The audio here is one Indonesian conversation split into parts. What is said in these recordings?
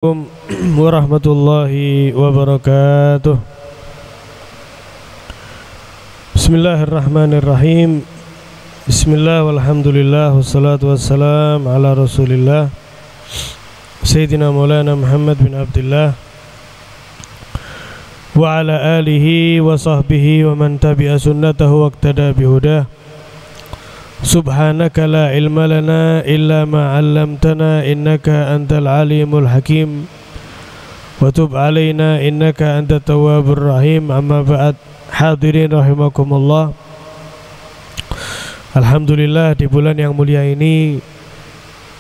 Assalamualaikum warahmatullahi wabarakatuh. Bismillahirrahmanirrahim. Bismillah walhamdulillah wassalatu wassalam ala rasulillah Sayyidina Maulana Muhammad bin Abdullah wa ala alihi wa sahbihi wa man tabi'a sunnatahu wa iqtada bihudah. Subhanaka la ilma lana illa ma 'allamtana innaka antal alimul hakim wa tub alaina innaka antat tawwabur rahim. Amma ba'd. Hadirin rahimakumullah. Alhamdulillah, di bulan yang mulia ini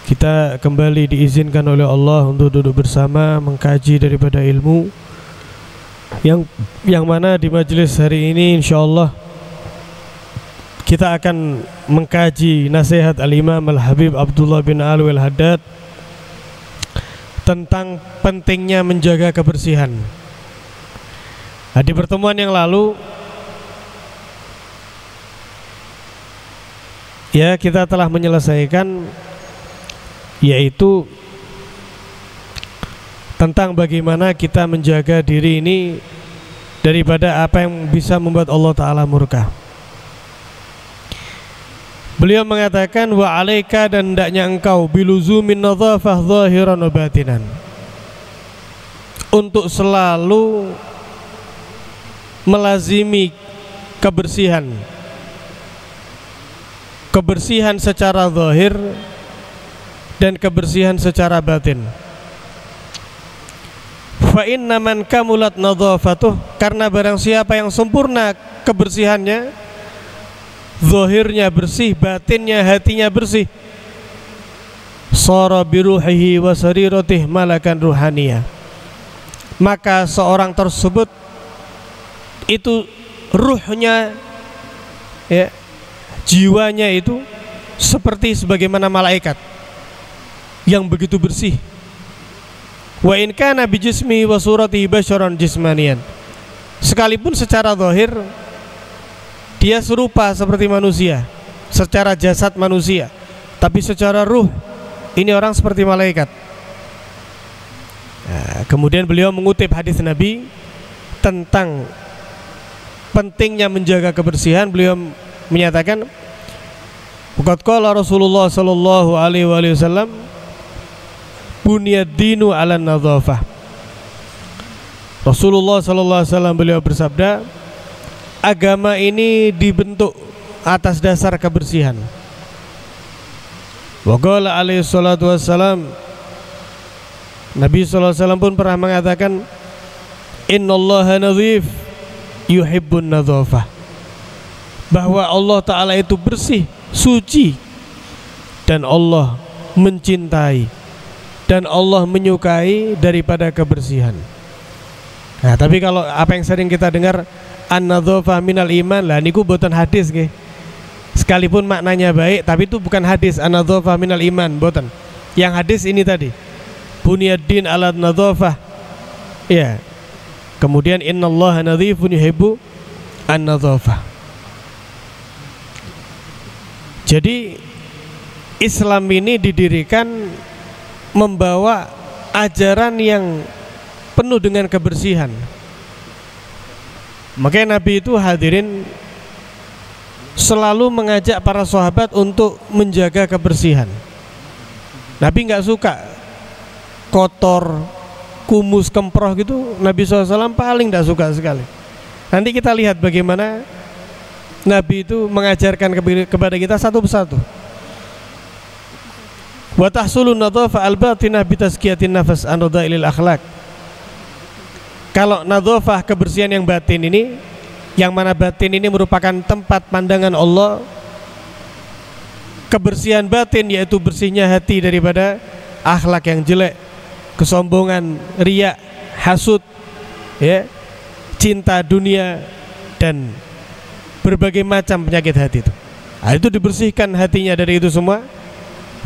kita kembali diizinkan oleh Allah untuk duduk bersama mengkaji daripada ilmu yang mana di majelis hari ini insyaallah kita akan mengkaji nasihat Al-Imam Al-Habib Abdullah bin Alwi Al-Haddad tentang pentingnya menjaga kebersihan. Nah, di pertemuan yang lalu ya kita telah menyelesaikan yaitu tentang bagaimana kita menjaga diri ini daripada apa yang bisa membuat Allah Ta'ala murka. Beliau mengatakan wa alaika, dan hendaknya engkau biluzumin nadhafah zahiran wa batinan, untuk selalu melazimi kebersihan secara zahir dan kebersihan secara batin. Fa inna man kamulat nadhafatuh, karena barang siapa yang sempurna kebersihannya, zahirnya bersih, batinnya, hatinya bersih, sara biruhihi wa sariratih malakan ruhaniyah, maka seorang tersebut itu ruhnya ya, jiwanya itu seperti sebagaimana malaikat yang begitu bersih. Wa in kana bi jismihi wa suratihi basyaran jismaniyan, sekalipun secara zahir dia serupa seperti manusia, secara jasad manusia, tapi secara ruh ini orang seperti malaikat. Nah, kemudian beliau mengutip hadis Nabi tentang pentingnya menjaga kebersihan. Beliau menyatakan, qad qala Rasulullah sallallahu alaihi wasallam, bunyad dinu 'alan nadhafah. Rasulullah sallallahu alaihi wasallam beliau bersabda, agama ini dibentuk atas dasar kebersihan. Wa qala alaihi salatu wassalam, Nabi sallallahu alaihi wasallam pun pernah mengatakan, innallaha nadhif yuhibbun nadhafah, bahwa Allah Ta'ala itu bersih, suci, dan Allah mencintai dan Allah menyukai daripada kebersihan. Nah, tapi kalau apa yang sering kita dengar an-nadhafah minal iman, lah niku boten hadis nggih. Sekalipun maknanya baik, tapi itu bukan hadis an-nadhafah minal iman, boten. Yang hadis ini tadi, bunyaddin 'ala nadhafah. Ya. Kemudian innallaha nadhifun yuhibbu an-nadhafah. Jadi Islam ini didirikan membawa ajaran yang penuh dengan kebersihan. Makanya Nabi itu hadirin selalu mengajak para sahabat untuk menjaga kebersihan. Nabi nggak suka kotor, kumus, kemproh gitu. Nabi SAW paling nggak suka sekali. Nanti kita lihat bagaimana Nabi itu mengajarkan kepada kita satu persatu. Wa tahsulun nadhafah al-batinah bi tazkiyatin nafas an radha'il akhlaq. Kalau nadhafah kebersihan yang batin ini, yang mana batin ini merupakan tempat pandangan Allah, kebersihan batin yaitu bersihnya hati daripada akhlak yang jelek, kesombongan, riya, hasud, ya, cinta dunia, dan berbagai macam penyakit hati itu. Nah, itu dibersihkan hatinya dari itu semua.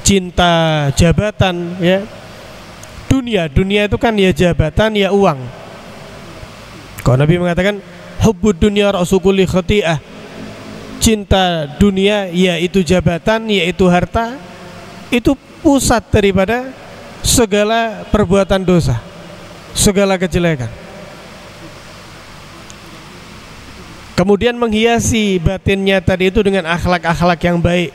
Cinta jabatan, ya, dunia itu kan ya jabatan, ya uang. Kalau Nabi mengatakan hubbud dunya ra'su kulli khati'ah, cinta dunia yaitu jabatan, yaitu harta, itu pusat daripada segala perbuatan dosa, segala kejelekan. Kemudian menghiasi batinnya tadi itu dengan akhlak-akhlak yang baik,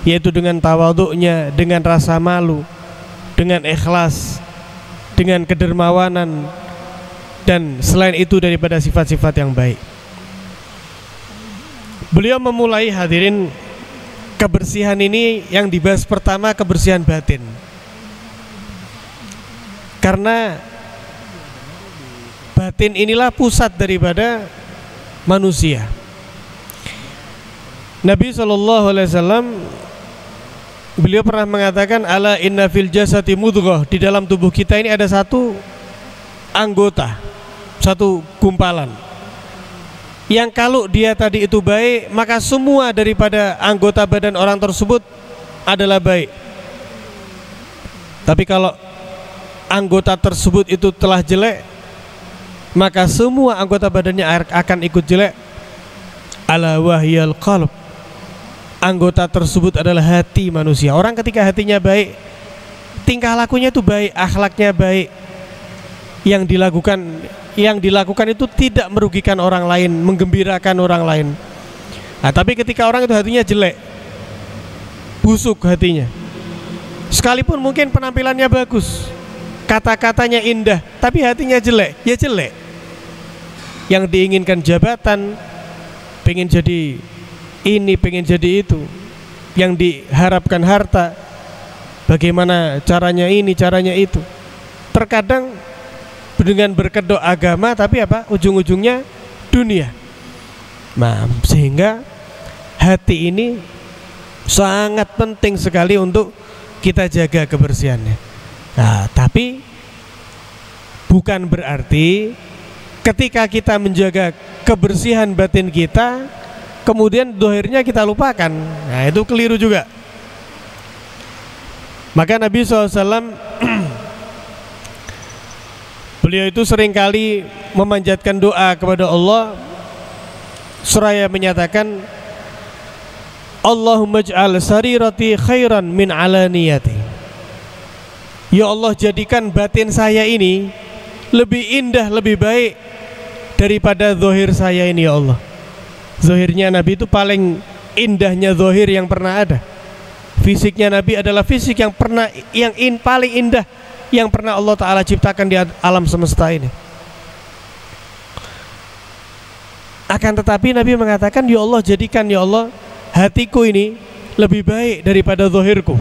yaitu dengan tawadhu'nya, dengan rasa malu, dengan ikhlas, dengan kedermawanan, dan selain itu daripada sifat-sifat yang baik. Beliau memulai, hadirin, kebersihan ini yang dibahas pertama kebersihan batin. Karena batin inilah pusat daripada manusia. Nabi SAW beliau pernah mengatakan, ala inna fil jasati mudghah, di dalam tubuh kita ini ada satu anggota, satu gumpalan, yang kalau dia tadi itu baik, maka semua daripada anggota badan orang tersebut adalah baik. Tapi kalau anggota tersebut itu telah jelek, maka semua anggota badannya akan ikut jelek. Ala wahyal qalb, anggota tersebut adalah hati manusia. Orang ketika hatinya baik, tingkah lakunya itu baik, akhlaknya baik, yang dilakukan itu tidak merugikan orang lain, menggembirakan orang lain. Nah, tapi ketika orang itu hatinya jelek, busuk hatinya, sekalipun mungkin penampilannya bagus, kata-katanya indah, tapi hatinya jelek, ya jelek. Yang diinginkan jabatan, pengen jadi ini, pengen jadi itu. Yang diharapkan harta, bagaimana caranya ini, caranya itu. Terkadang dengan berkedok agama, tapi apa? Ujung-ujungnya dunia. Nah, sehingga hati ini sangat penting sekali untuk kita jaga kebersihannya. Nah, tapi bukan berarti ketika kita menjaga kebersihan batin kita, kemudian dohirnya kita lupakan. Nah, itu keliru juga. Maka Nabi SAW beliau itu seringkali memanjatkan doa kepada Allah, seraya menyatakan, Allahumma ij'al sarirati khairan min alaniyati. Ya Allah, jadikan batin saya ini lebih indah, lebih baik daripada zahir saya ini, ya Allah. Zahirnya Nabi itu paling indahnya zahir yang pernah ada. Fisiknya Nabi adalah fisik yang paling indah yang pernah Allah Ta'ala ciptakan di alam semesta ini. Akan tetapi Nabi mengatakan, ya Allah, jadikan ya Allah hatiku ini lebih baik daripada zahirku.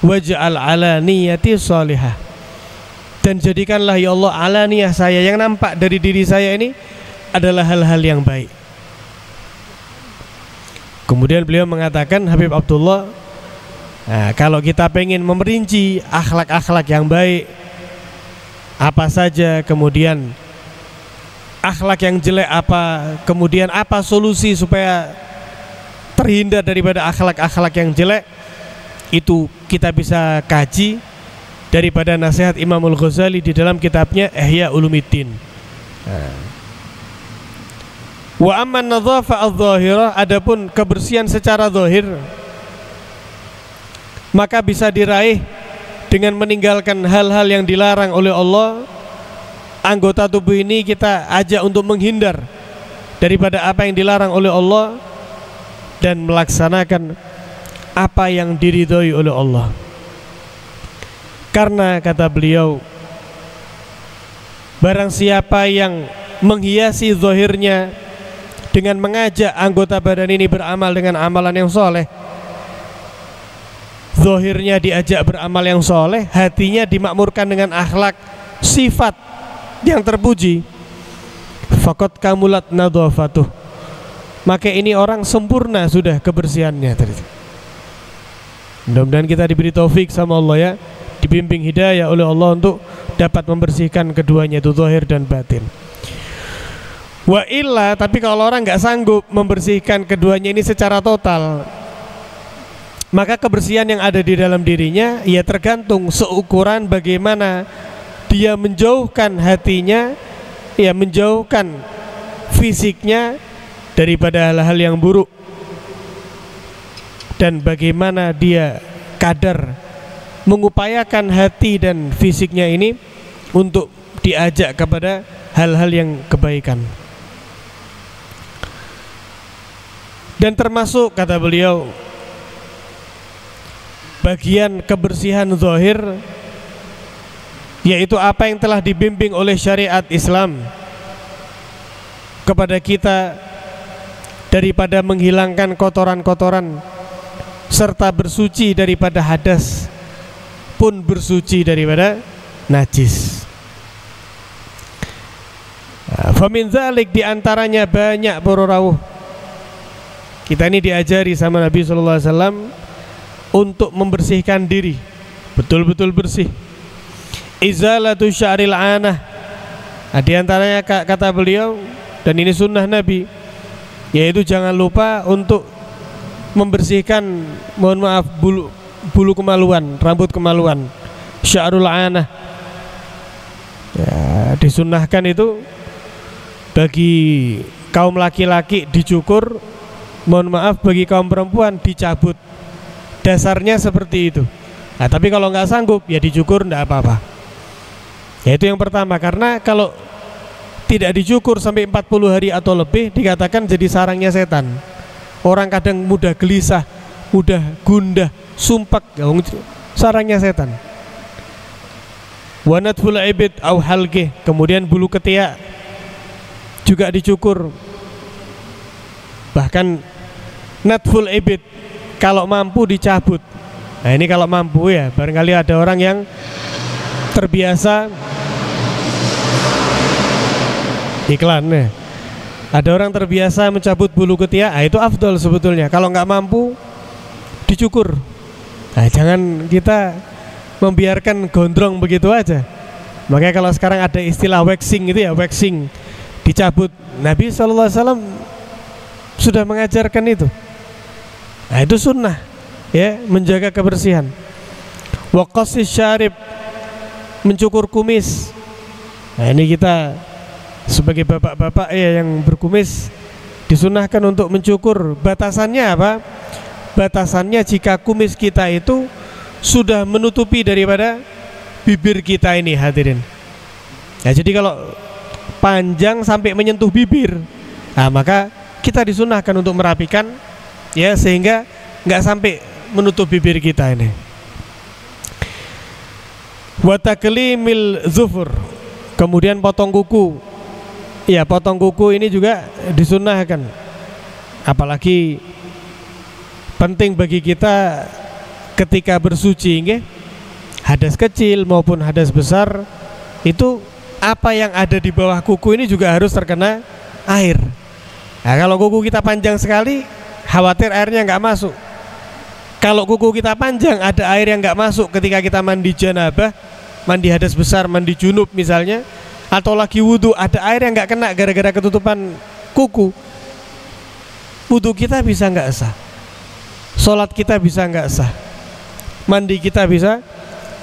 Waj'al ala niyati salihah, dan jadikanlah ya Allah alaniyah saya, yang nampak dari diri saya ini adalah hal-hal yang baik. Kemudian beliau mengatakan, Habib Abdullah, nah, kalau kita pengen memerinci akhlak-akhlak yang baik apa saja, kemudian akhlak yang jelek apa, kemudian apa solusi supaya terhindar daripada akhlak-akhlak yang jelek, itu kita bisa kaji daripada nasihat Imamul Ghazali di dalam kitabnya Ihya Ulumuddin. Wa amman nadhafa adh-dhahirah, adapun kebersihan secara zahir, maka bisa diraih dengan meninggalkan hal-hal yang dilarang oleh Allah. Anggota tubuh ini kita ajak untuk menghindar daripada apa yang dilarang oleh Allah dan melaksanakan apa yang diridhoi oleh Allah. Karena kata beliau, barang siapa yang menghiasi zahirnya dengan mengajak anggota badan ini beramal dengan amalan yang soleh, zahirnya diajak beramal yang soleh, hatinya dimakmurkan dengan akhlak, sifat yang terpuji, faqad kamulat nadhafatuh, maka ini orang sempurna sudah kebersihannya. Mudah-mudahan kita diberi taufik sama Allah, ya, dibimbing hidayah oleh Allah untuk dapat membersihkan keduanya, itu zahir dan batin. Wa illa, tapi kalau orang nggak sanggup membersihkan keduanya ini secara total, maka kebersihan yang ada di dalam dirinya ya tergantung seukuran bagaimana dia menjauhkan hatinya, ya menjauhkan fisiknya daripada hal-hal yang buruk, dan bagaimana dia kadar mengupayakan hati dan fisiknya ini untuk diajak kepada hal-hal yang kebaikan. Dan termasuk, kata beliau, bagian kebersihan zahir, yaitu apa yang telah dibimbing oleh syariat Islam kepada kita daripada menghilangkan kotoran-kotoran serta bersuci daripada hadas pun bersuci daripada najis. Famin dzalik, diantaranya banyak para rawuh. Kita ini diajari sama Nabi sallallahu alaihi wasallam untuk membersihkan diri, betul-betul bersih. Izalatu sya'ril anah. Di antaranya kata beliau, dan ini sunnah Nabi, yaitu jangan lupa untuk membersihkan, mohon maaf, bulu kemaluan, rambut kemaluan, sya'rul anah. Ya, disunnahkan itu bagi kaum laki-laki dicukur, mohon maaf bagi kaum perempuan dicabut. Dasarnya seperti itu. Nah, tapi kalau nggak sanggup ya dicukur, nggak apa-apa. Ya, itu yang pertama, karena kalau tidak dicukur sampai 40 hari atau lebih dikatakan jadi sarangnya setan. Orang kadang mudah gelisah, mudah gundah, sumpek, sarangnya setan. Wa natful ibid au halqih, kemudian bulu ketiak juga dicukur. Bahkan natful ibid, kalau mampu dicabut. Nah, ini kalau mampu ya, barangkali ada orang yang terbiasa iklan ya. Ada orang terbiasa mencabut bulu ketiak, itu afdol sebetulnya. Kalau nggak mampu dicukur. Nah, jangan kita membiarkan gondrong begitu aja. Makanya kalau sekarang ada istilah waxing itu ya, waxing, dicabut. Nabi SAW sudah mengajarkan itu. Nah, itu sunnah ya, menjaga kebersihan. Wa qassis syarib, mencukur kumis. Nah, ini kita sebagai bapak-bapak ya yang berkumis disunahkan untuk mencukur. Batasannya apa? Batasannya jika kumis kita itu sudah menutupi daripada bibir kita ini, hadirin. Ya, jadi kalau panjang sampai menyentuh bibir, nah maka kita disunahkan untuk merapikan ya, sehingga nggak sampai menutup bibir kita ini. Wa taklimil zufur, kemudian potong kuku. Ya, potong kuku ini juga disunahkan. Apalagi penting bagi kita ketika bersuci, nggih, hadas kecil maupun hadas besar, itu apa yang ada di bawah kuku ini juga harus terkena air. Nah, kalau kuku kita panjang sekali, khawatir airnya nggak masuk. Kalau kuku kita panjang, ada air yang nggak masuk ketika kita mandi janabah, mandi hadas besar, mandi junub misalnya, atau lagi wudhu, ada air yang nggak kena gara-gara ketutupan kuku, wudhu kita bisa nggak sah, sholat kita bisa nggak sah, mandi kita bisa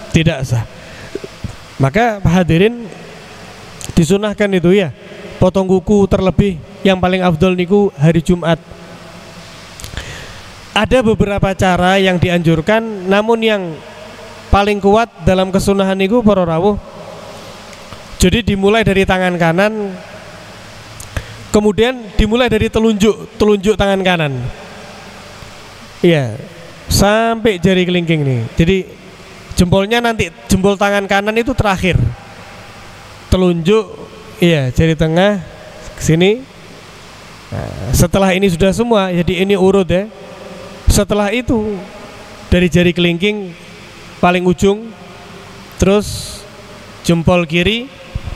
tidak sah. Maka hadirin disunahkan itu ya, potong kuku, terlebih yang paling afdol niku hari Jumat. Ada beberapa cara yang dianjurkan, namun yang paling kuat dalam kesunahan niku para rawuh, jadi dimulai dari tangan kanan, kemudian dimulai dari telunjuk tangan kanan, iya, sampai jari kelingking nih. Jadi jempolnya nanti, jempol tangan kanan itu terakhir, telunjuk, iya, jari tengah sini. Nah, setelah ini sudah semua, jadi ini urut ya. Setelah itu dari jari kelingking paling ujung, terus jempol kiri,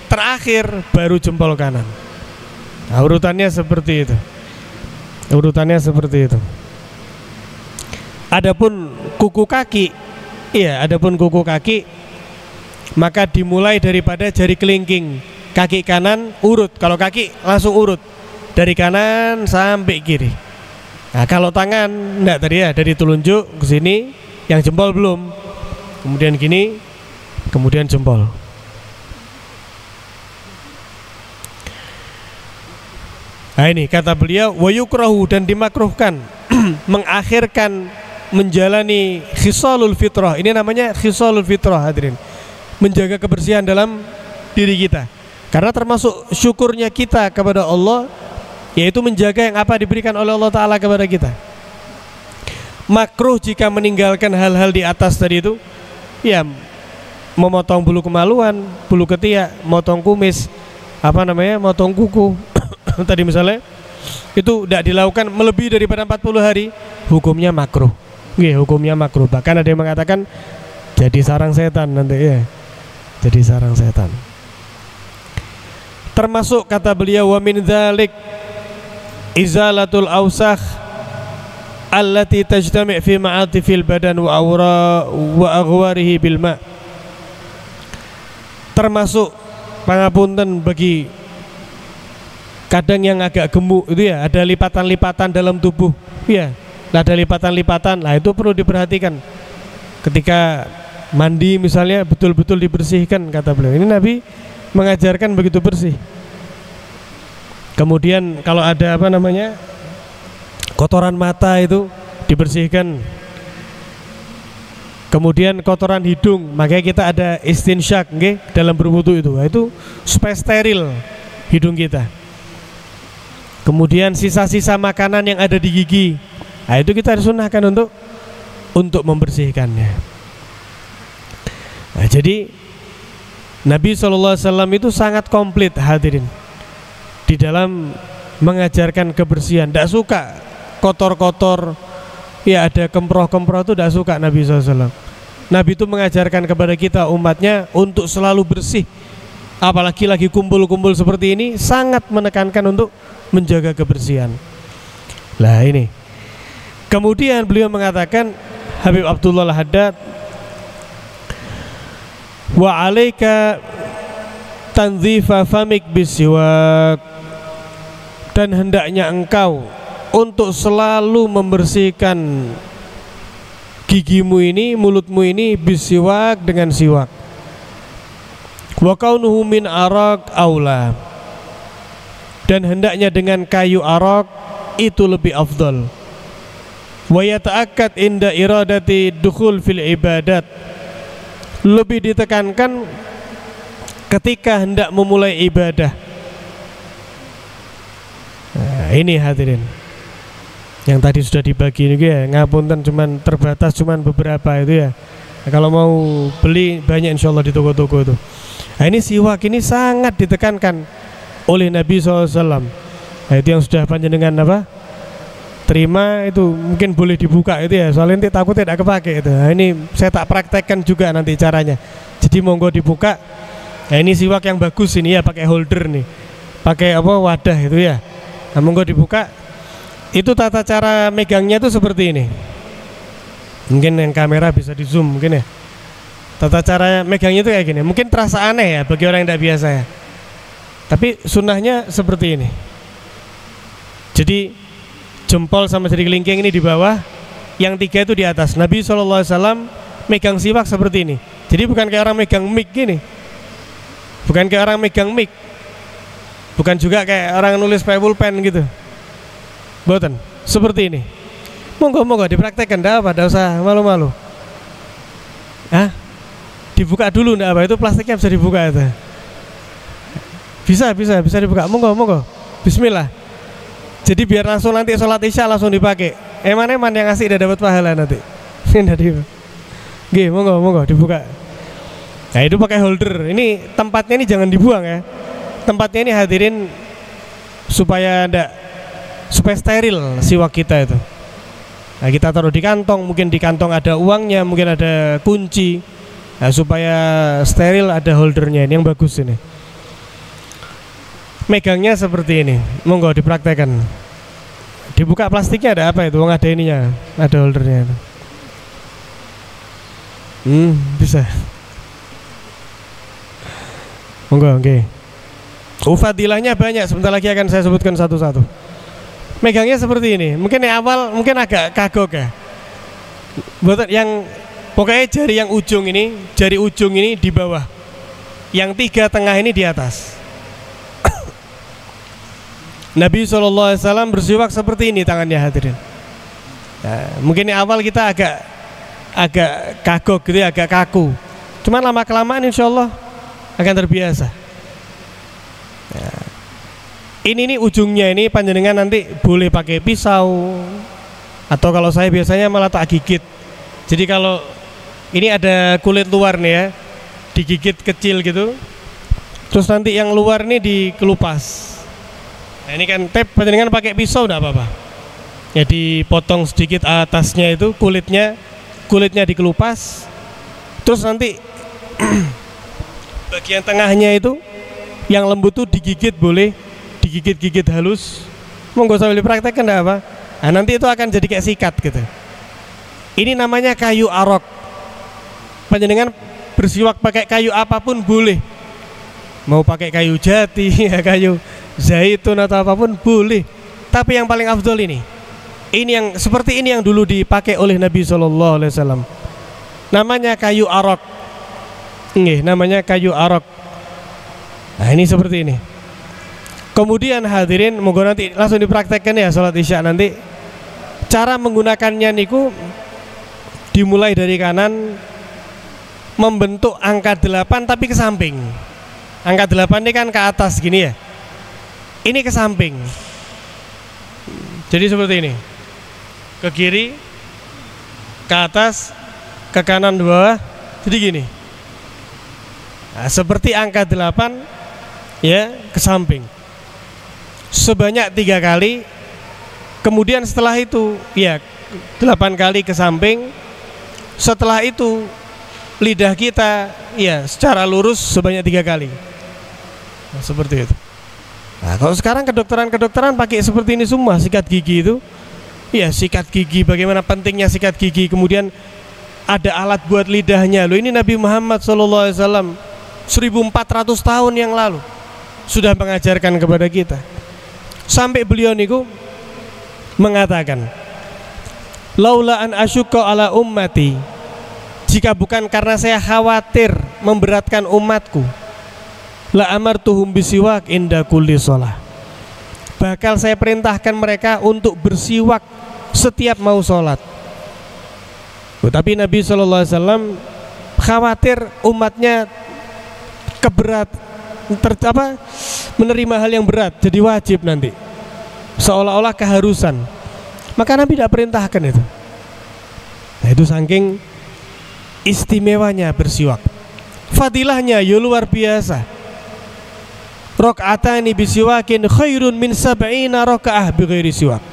terakhir baru jempol kanan. Nah, urutannya seperti itu. Urutannya seperti itu. Adapun kuku kaki, iya, adapun kuku kaki, maka dimulai daripada jari kelingking kaki kanan urut. Kalau kaki langsung urut dari kanan sampai kiri. Nah, kalau tangan enggak, tadi ya dari telunjuk ke sini, yang jempol belum. Kemudian gini, kemudian jempol. Nah, ini kata beliau, wa yukrahu, dan dimakruhkan mengakhirkan menjalani khisalul fitrah. Ini namanya khisalul fitrah, hadirin. Menjaga kebersihan dalam diri kita. Karena termasuk syukurnya kita kepada Allah, yaitu menjaga yang apa diberikan oleh Allah Ta'ala kepada kita. Makruh jika meninggalkan hal-hal di atas tadi itu, ya memotong bulu kemaluan, bulu ketiak, motong kumis, motong kuku tadi misalnya, itu tidak dilakukan melebihi daripada 40 hari, hukumnya makruh. Hukumnya makruh. Bahkan ada yang mengatakan jadi sarang setan nanti ya. Jadi sarang setan. Termasuk kata beliau, wa min dzalik izalatul awsakh allati tajtami' fi ma'atifil badan wa aghwarihi bil ma'. Termasuk pangapunten bagi kadang yang agak gemuk itu ya, ada lipatan-lipatan dalam tubuh. Ya, ada lipatan-lipatan. Lah itu perlu diperhatikan. Ketika mandi misalnya betul-betul dibersihkan kata beliau. Ini Nabi mengajarkan begitu bersih. Kemudian kalau ada kotoran mata itu dibersihkan. Kemudian kotoran hidung, makanya kita ada istinsyak dalam berwudu itu. Itu supaya steril hidung kita. Kemudian sisa-sisa makanan yang ada di gigi, nah itu kita disunahkan untuk membersihkannya. Nah, jadi Nabi SAW itu sangat komplit, hadirin, di dalam mengajarkan kebersihan. Tidak suka kotor-kotor, ya ada kemproh-kemproh itu tidak suka Nabi SAW. Nabi itu mengajarkan kepada kita umatnya untuk selalu bersih. Apalagi lagi kumpul-kumpul seperti ini, sangat menekankan untuk menjaga kebersihan. Lah ini. Kemudian beliau mengatakan, Habib Abdullah Al-Haddad, wa alaika tanzifa famik bisiwak, dan hendaknya engkau untuk selalu membersihkan gigimu ini, mulutmu ini, bisiwak, dengan siwak. Wa kaunuhu min arak aula, dan hendaknya dengan kayu arak itu lebih afdal. Wa yata'akkad inda iradati dukhul fil ibadat, lebih ditekankan ketika hendak memulai ibadah. Nah, ini hadirin yang tadi sudah dibagi ini ya, ngapunten cuman terbatas, cuman beberapa itu ya. Nah, kalau mau beli banyak insyaallah di toko-toko itu. Nah, ini siwak ini sangat ditekankan oleh Nabi SAW. Nah, itu yang sudah panjenengan terima itu mungkin boleh dibuka itu ya, soalnya nanti takut tidak kepake itu. Nah, ini saya tak praktekkan juga nanti caranya. Jadi monggo dibuka. Nah, ini siwak yang bagus ini ya, pakai holder nih, pakai wadah itu ya. Nah, monggo dibuka. Itu tata cara megangnya itu seperti ini. Mungkin yang kamera bisa di zoom mungkin ya. Tata cara megangnya itu kayak gini. Mungkin terasa aneh ya bagi orang yang tidak biasa ya. Tapi sunnahnya seperti ini. Jadi jempol sama jari kelingking ini di bawah, yang 3 itu di atas. Nabi SAW megang siwak seperti ini. Jadi bukan kayak orang megang mic gini. Bukan kayak orang megang mic. Bukan juga kayak orang nulis pakai pulpen gitu. Boten, seperti ini. Monggo dipraktekkan, tidak usah malu-malu. Dibuka dulu ndak apa, itu plastiknya bisa dibuka itu. Bisa dibuka. Monggo. Bismillah. Jadi biar langsung nanti sholat isya langsung dipakai. Eman-eman yang ngasih udah dapat pahala nanti. Nggih, monggo dibuka. Nah, itu pakai holder. Ini tempatnya ini jangan dibuang ya. Tempatnya ini hadirin supaya steril siwak kita itu. Nah, kita taruh di kantong, mungkin di kantong ada uangnya, mungkin ada kunci. Nah, supaya steril ada holdernya ini yang bagus ini. Megangnya seperti ini. Monggo dipraktekkan. Dibuka plastiknya ada apa itu? Ada ininya, ada holdernya itu. Bisa. Monggo, oke. Fadilahnya banyak, sebentar lagi akan saya sebutkan satu-satu. Megangnya seperti ini. Mungkin yang awal mungkin agak kagok ya. Buat yang pokoknya jari ujung ini di bawah. Yang 3 tengah ini di atas. Nabi SAW bersiwak seperti ini tangannya hadirin. Nah, mungkin di awal kita agak kagok gitu ya, agak kaku. Cuman lama kelamaan insya Allah akan terbiasa. Nah, ini nih ujungnya ini panjenengan nanti boleh pakai pisau, atau kalau saya biasanya malah tak gigit. Jadi kalau ini ada kulit luar nih ya, digigit kecil gitu, terus nanti yang luar nih dikelupas. Nah ini kan tep, panjenengan pakai pisau enggak apa-apa. Ya dipotong sedikit atasnya itu kulitnya dikelupas, terus nanti bagian tengahnya itu yang lembut tuh digigit, boleh digigit halus. Monggo sambil dipraktekkan enggak apa. Nah nanti itu akan jadi kayak sikat gitu. Ini namanya kayu arok. Panjenengan bersiwak pakai kayu apapun boleh. Mau pakai kayu jati, ya kayu zaitun atau apapun boleh. Tapi yang paling afdol ini yang seperti ini yang dulu dipakai oleh Nabi Shallallahu Alaihi Wasallam. Namanya kayu arok. Nggih, namanya kayu arok. Nah ini seperti ini. Kemudian hadirin, moga nanti langsung dipraktekkan ya sholat isya nanti. Cara menggunakannya niku dimulai dari kanan, membentuk angka 8 tapi ke samping. Angka 8 ini kan ke atas gini ya. Ini ke samping. Jadi seperti ini. Ke kiri, ke atas, ke kanan, bawah. Jadi gini. Nah, seperti angka 8 ya, ke samping. Sebanyak 3 kali. Kemudian setelah itu ya 8 kali ke samping. Setelah itu lidah kita ya secara lurus sebanyak 3 kali. Nah, seperti itu. Nah, kalau sekarang kedokteran pakai seperti ini semua, sikat gigi itu. Ya, sikat gigi, bagaimana pentingnya sikat gigi. Kemudian ada alat buat lidahnya. Loh, ini Nabi Muhammad SAW 1400 tahun yang lalu sudah mengajarkan kepada kita. Sampai beliau niku mengatakan, laula an asyukka ala ummati, jika bukan karena saya khawatir memberatkan umatku, la amartuhum bisiwak inda kulli shalah, bakal saya perintahkan mereka untuk bersiwak setiap mau sholat. Tapi Nabi SAW khawatir umatnya menerima hal yang berat, jadi wajib nanti, seolah-olah keharusan. Maka Nabi tidak perintahkan itu. Nah, itu saking istimewanya bersiwak. Fadilahnya ya luar biasa. Rakaatani bisiwakin khairun min sab'ina rakaah bighairi siwak.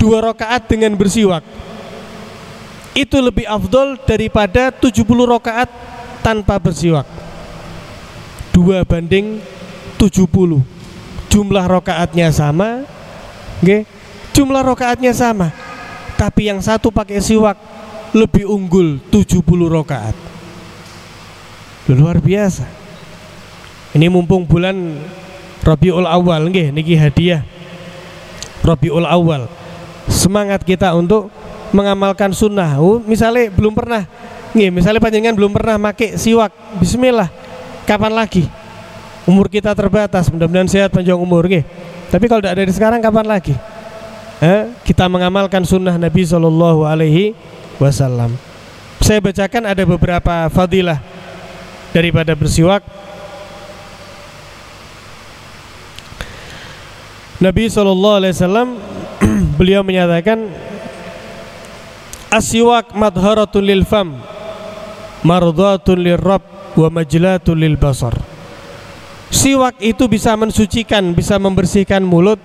2 rakaat dengan bersiwak itu lebih afdol daripada 70 rakaat tanpa bersiwak. 2 banding 70. Jumlah rakaatnya sama, okay? Jumlah rakaatnya sama, tapi yang satu pakai siwak lebih unggul 70 rakaat. Luar biasa. Ini mumpung bulan Rabiul Awal, nggih, niki hadiah Rabiul Awal. Semangat kita untuk mengamalkan sunnah. Misalnya belum pernah, nggih, misalnya panjenengan belum pernah pakai siwak, bismillah. Kapan lagi? Umur kita terbatas, mudah-mudahan sehat panjang umur, nggih. Tapi kalau tidak dari sekarang, kapan lagi? Kita mengamalkan sunnah Nabi Shallallahu Alaihi Wasallam. Saya bacakan ada beberapa fadilah daripada bersiwak. Nabi SAW beliau menyatakan, asyiwak madharatun lil fam, mardhatun lir rabb, wa majlatun lil basar. Siwak itu bisa mensucikan, bisa membersihkan mulut,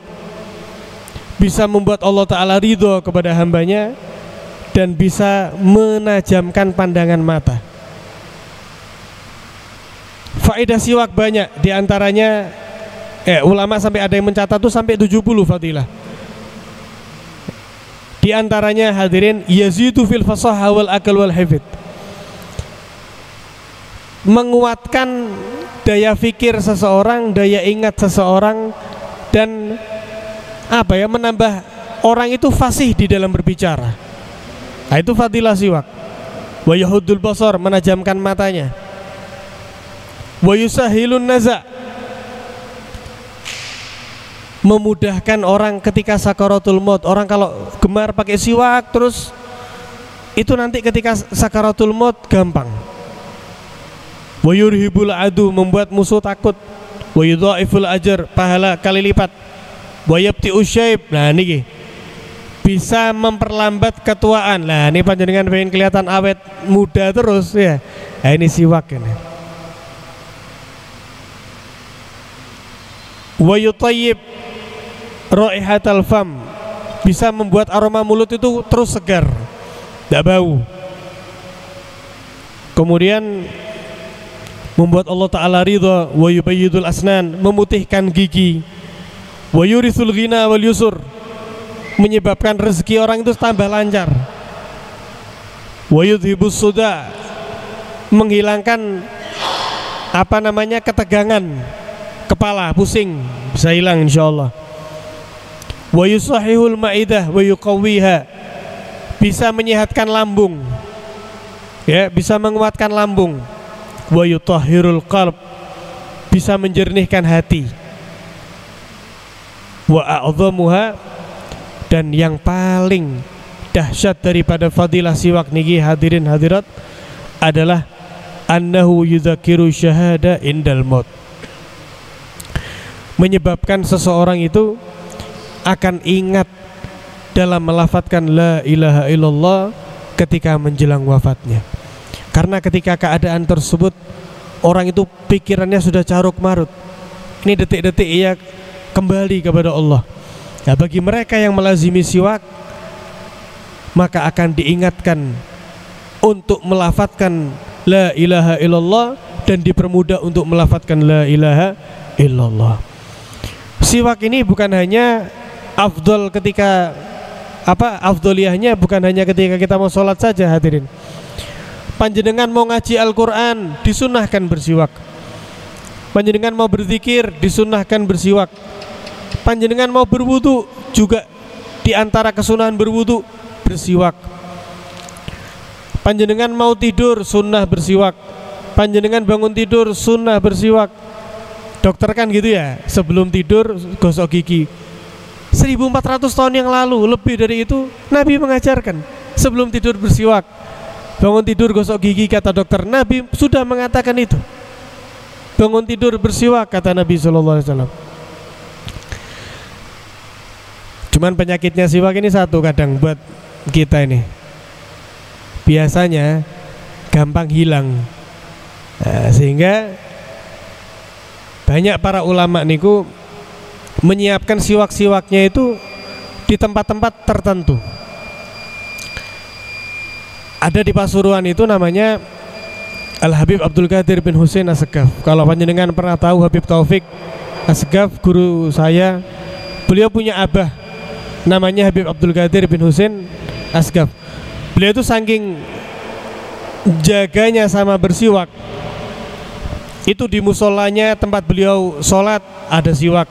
bisa membuat Allah Ta'ala ridho kepada hambanya, dan bisa menajamkan pandangan mata. Faedah siwak banyak, diantaranya ulama sampai ada yang mencatat tuh sampai 70 fadilah. Di antaranya hadirin, yazidu fil fasahah wal akal wal hifd, menguatkan daya fikir seseorang, daya ingat seseorang, dan menambah orang itu fasih di dalam berbicara. Nah, itu fadilah siwak. Wa yahuddul basar, menajamkan matanya. Wa yusahilun naza, memudahkan orang ketika sakaratul maut. Orang kalau gemar pakai siwak terus itu nanti ketika sakaratul maut gampang. Wa yurhibul adu, membuat musuh takut. Wa yudhaiful ajr, pahala kali lipat. Wa yabti'u syaib, nah niki bisa memperlambat ketuaan. Nah ini panjenengan pengen kelihatan awet muda terus ya. Nah ini siwak ini. Wa yutayyib raihatal fam, bisa membuat aroma mulut itu terus segar, tidak bau. Kemudian membuat Allah Ta'ala ridha. Wa yubayyidul asnan, memutihkan gigi. Wa yurithul ghina wal yusur, menyebabkan rezeki orang itu tambah lancar. Wa yudhibus suda, menghilangkan ketegangan kepala, pusing, bisa hilang insyaallah. Wa yusahihul ma'idah wa yuqawwiha, bisa menyehatkan lambung, ya, bisa menguatkan lambung. Wa yutahhirul qalb, bisa menjernihkan hati. Wa a'dhamuha, dan yang paling dahsyat daripada fadilah siwak niki hadirin hadirat adalah annahu yudzakiru syahada indal maut, menyebabkan seseorang itu akan ingat dalam melafadzkan la ilaha illallah ketika menjelang wafatnya. Karena ketika keadaan tersebut orang itu pikirannya sudah caruk marut, ini detik-detik ia kembali kepada Allah. Nah, bagi mereka yang melazimi siwak, maka akan diingatkan untuk melafadzkan la ilaha illallah dan dipermudah untuk melafadzkan la ilaha illallah. Siwak ini bukan hanya afdol ketika afdoliyahnya bukan hanya ketika kita mau sholat saja hadirin. Panjenengan mau ngaji Al-Quran disunahkan bersiwak. Panjenengan mau berzikir disunahkan bersiwak. Panjenengan mau berwudu juga di antara kesunahan berwudu bersiwak. Panjenengan mau tidur sunnah bersiwak. Panjenengan bangun tidur sunnah bersiwak. Dokter kan gitu ya, sebelum tidur gosok gigi. 1400 tahun yang lalu, lebih dari itu, Nabi mengajarkan sebelum tidur bersiwak. Bangun tidur gosok gigi, kata dokter. Nabi sudah mengatakan itu. Bangun tidur bersiwak, kata Nabi SAW. Cuman penyakitnya siwak ini satu kadang buat kita ini, biasanya gampang hilang. Nah, sehingga banyak para ulama niku menyiapkan siwak-siwaknya itu di tempat-tempat tertentu. Ada di Pasuruan itu namanya Al-Habib Abdul Qadir bin Husain As-Segaf. Kalau panjenengan pernah tahu Habib Taufik As-Segaf, guru saya, beliau punya abah namanya Habib Abdul Qadir bin Husain As-Segaf. Beliau itu saking jaganya sama bersiwak, itu di musolanya tempat beliau sholat ada siwak,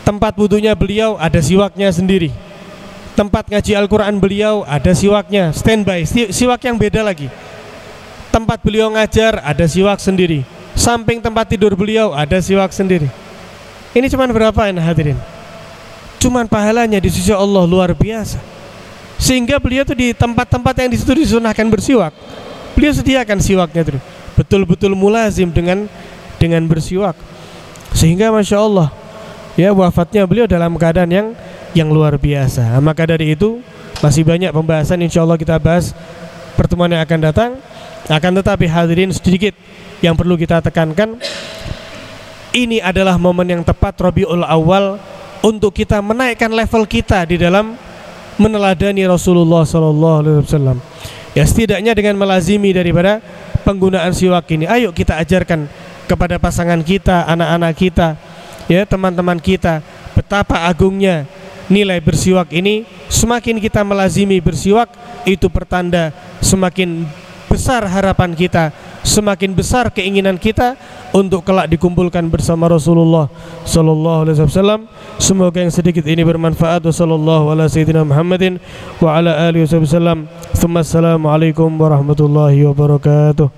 tempat wudunya beliau ada siwaknya sendiri, tempat ngaji Al-Quran beliau ada siwaknya standby, siwak yang beda lagi. Tempat beliau ngajar ada siwak sendiri, samping tempat tidur beliau ada siwak sendiri. Ini cuman berapa ini hadirin? Cuman pahalanya di sisi Allah luar biasa. Sehingga beliau tuh di tempat-tempat yang di situ disunahkan bersiwak, beliau sediakan siwaknya terus, betul-betul mulazim dengan bersiwak. Sehingga masya Allah, ya, wafatnya beliau dalam keadaan yang luar biasa. Maka dari itu masih banyak pembahasan, insya Allah kita bahas pertemuan yang akan datang. Akan tetapi hadirin, sedikit yang perlu kita tekankan, ini adalah momen yang tepat Rabiul Awal untuk kita menaikkan level kita di dalam meneladani Rasulullah SAW. Ya, setidaknya dengan melazimi daripada penggunaan siwak ini, ayo kita ajarkan kepada pasangan kita, anak-anak kita, ya, teman-teman kita, betapa agungnya nilai bersiwak ini. Semakin kita melazimi bersiwak, itu pertanda semakin besar harapan kita, semakin besar keinginan kita untuk kelak dikumpulkan bersama Rasulullah SAW. Semoga yang sedikit ini bermanfaat. Wassallallahu ala sayyidina Muhammadin wa ala alihi wasallam. Assalamualaikum warahmatullahi wabarakatuh.